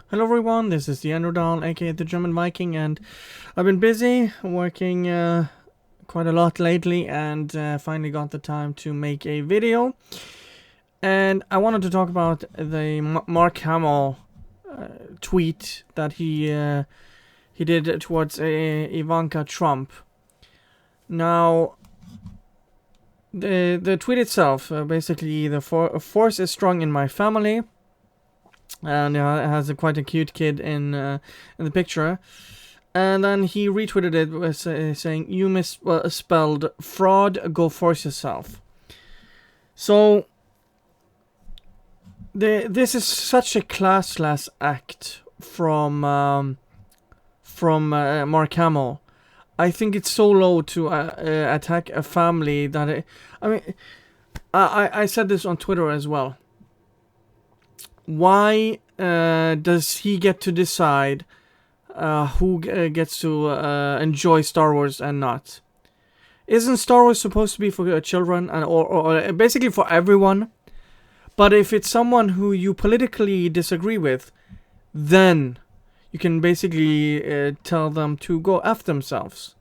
Hello everyone, this is the Enrodal, aka the German Viking, and I've been busy working quite a lot lately and finally got the time to make a video. And I wanted to talk about the Mark Hamill tweet that he did towards Ivanka Trump. Now, the tweet itself, basically the force is strong in my family. And it has quite a cute kid in the picture. And then he retweeted it with saying, "You misspelled fraud. Go force yourself." So this is such a classless act from Mark Hamill. I think it's so low to attack a family that I said this on Twitter as well. Why does he get to decide who gets to enjoy Star Wars and not? Isn't Star Wars supposed to be for children and or basically for everyone? But if it's someone who you politically disagree with, then you can basically tell them to go F themselves.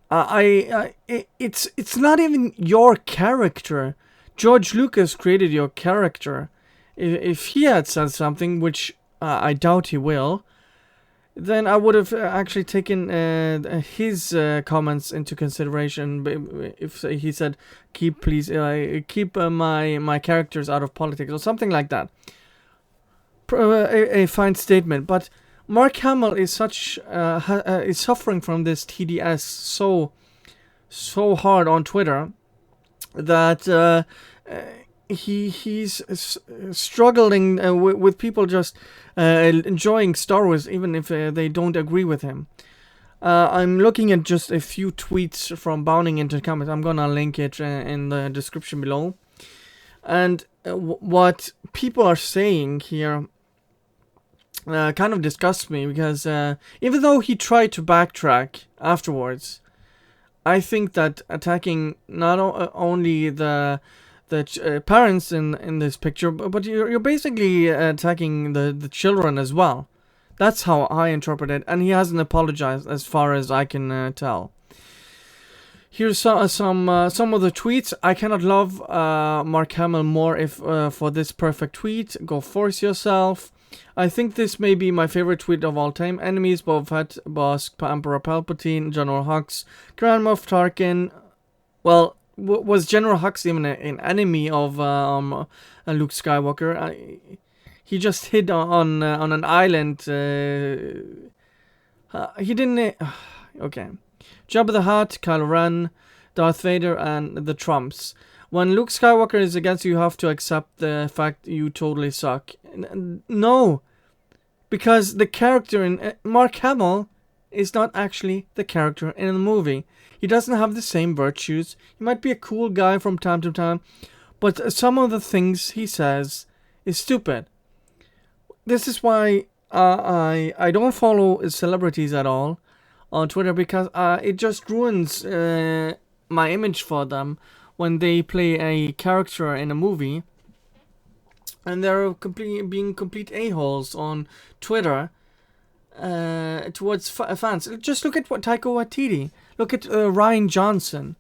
It's not even your character. George Lucas created your character. If he had said something, which I doubt he will, then I would have actually taken his comments into consideration. If he said, keep my characters out of politics," or something like that. A fine statement. But Mark Hamill is is suffering from this TDS so hard on Twitter that he's struggling with people just enjoying Star Wars even if they don't agree with him. I'm looking at just a few tweets from Bounding into comments. I'm gonna link it in the description below. And what people are saying here kind of disgusts me, because even though he tried to backtrack afterwards, I think that attacking not only the parents in this picture, but you're basically attacking the children as well. That's how I interpret it, and he hasn't apologized as far as I can tell. Here's some of the tweets. "I cannot love Mark Hamill more if for this perfect tweet. Go force yourself. I think this may be my favorite tweet of all time. Enemies: Boba Fett, Bosk, Emperor Palpatine, General Hux, Grand Moff Tarkin." Well, was General Hux even an enemy of Luke Skywalker? He just hid on an island. He didn't. Okay. Jabba the Hutt, Kylo Ren, Darth Vader, and the Trumps. When Luke Skywalker is against you, you have to accept the fact you totally suck. No, because the character in Mark Hamill is not actually the character in the movie. He doesn't have the same virtues. He might be a cool guy from time to time, but some of the things he says is stupid. This is why I don't follow celebrities at all on Twitter, because it just ruins my image for them when they play a character in a movie and they're being complete a-holes on Twitter towards fans. Just look at what Taika Waititi. Look at Ryan Johnson.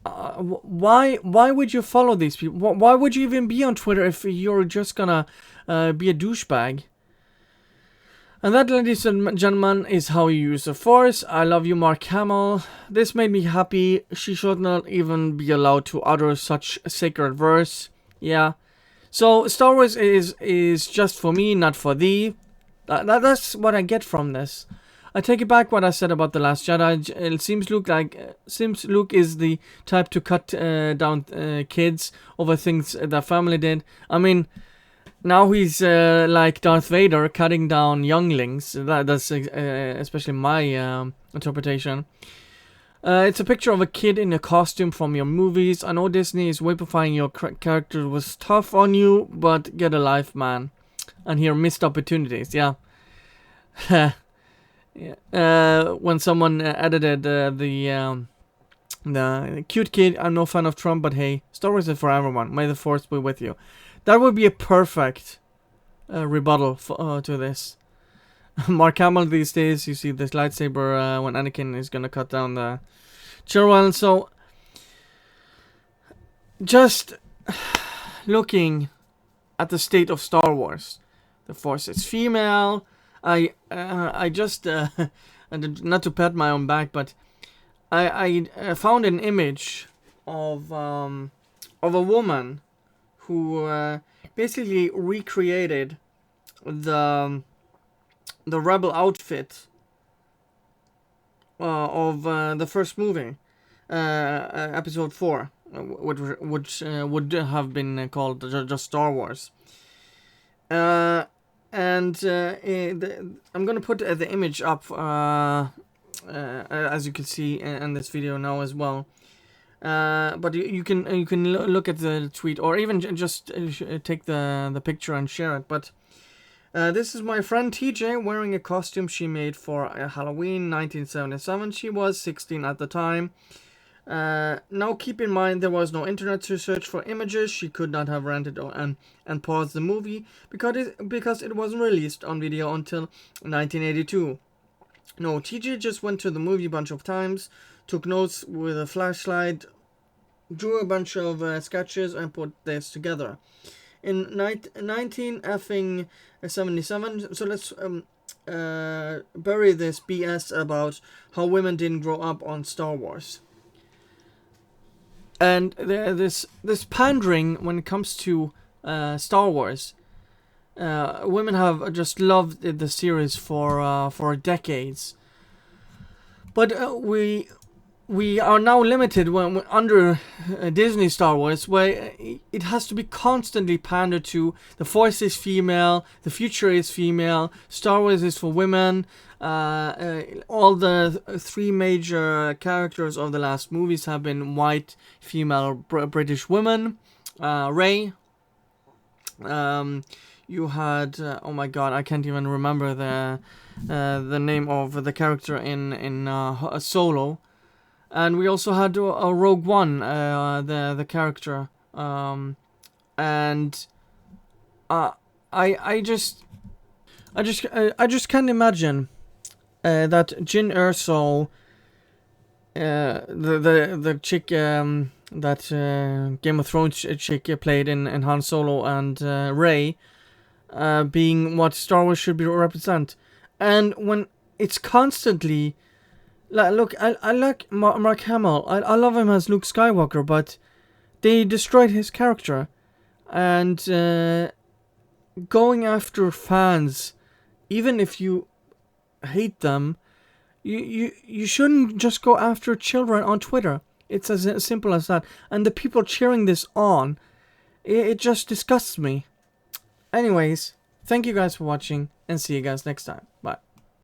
Why would you follow these people? Why would you even be on Twitter if you're just gonna be a douchebag? And that, ladies and gentlemen, is how you use the Force. I love you, Mark Hamill. This made me happy. She should not even be allowed to utter such a sacred verse. Yeah. So Star Wars is just for me, not for thee. That's what I get from this. I take it back what I said about The Last Jedi. It seems Luke is the type to cut down kids over things that family did. I mean, now he's like Darth Vader, cutting down younglings. That's especially my interpretation. It's a picture of a kid in a costume from your movies. I know Disney is wapifying your character was tough on you, but get a life, man. And here, missed opportunities. Yeah. Yeah. When someone edited the cute kid, "I'm no fan of Trump, but hey, Star Wars is for everyone. May the Force be with you." That would be a perfect rebuttal to this. Mark Hamill these days, you see this lightsaber when Anakin is gonna cut down the children. So, just looking at the state of Star Wars, the Force is female. I just not to pat my own back, but I found an image of a woman who basically recreated the rebel outfit of the first movie, episode 4, which would have been called just Star Wars. I'm gonna put the image up, as you can see in this video now as well. But you can look at the tweet, or even just take the picture and share it. But this is my friend TJ wearing a costume she made for Halloween 1977. She was 16 at the time. Now keep in mind there was no internet to search for images. She could not have rented and paused the movie because it wasn't released on video until 1982. No, TJ just went to the movie a bunch of times, took notes with a flashlight, drew a bunch of sketches, and put this together. In 1977, so let's bury this BS about how women didn't grow up on Star Wars. And this pandering when it comes to Star Wars. Women have just loved the series for decades. But we are now limited when under Disney Star Wars, where it has to be constantly pandered to. The Force is female, the future is female, Star Wars is for women. All the 3 major characters of the last movies have been white, female, British women. Rey. You had oh my god, I can't even remember the name of the character in Solo. And we also had a Rogue One, the character, and I just can't imagine that Jyn Erso, the chick that Game of Thrones chick played in Han Solo and Rey, being what Star Wars should be represent, and when it's constantly. Look, I like Mark Hamill. I love him as Luke Skywalker, but they destroyed his character. And going after fans, even if you hate them, you shouldn't just go after children on Twitter. It's as simple as that. And the people cheering this on, it just disgusts me. Anyways, thank you guys for watching, and see you guys next time. Bye.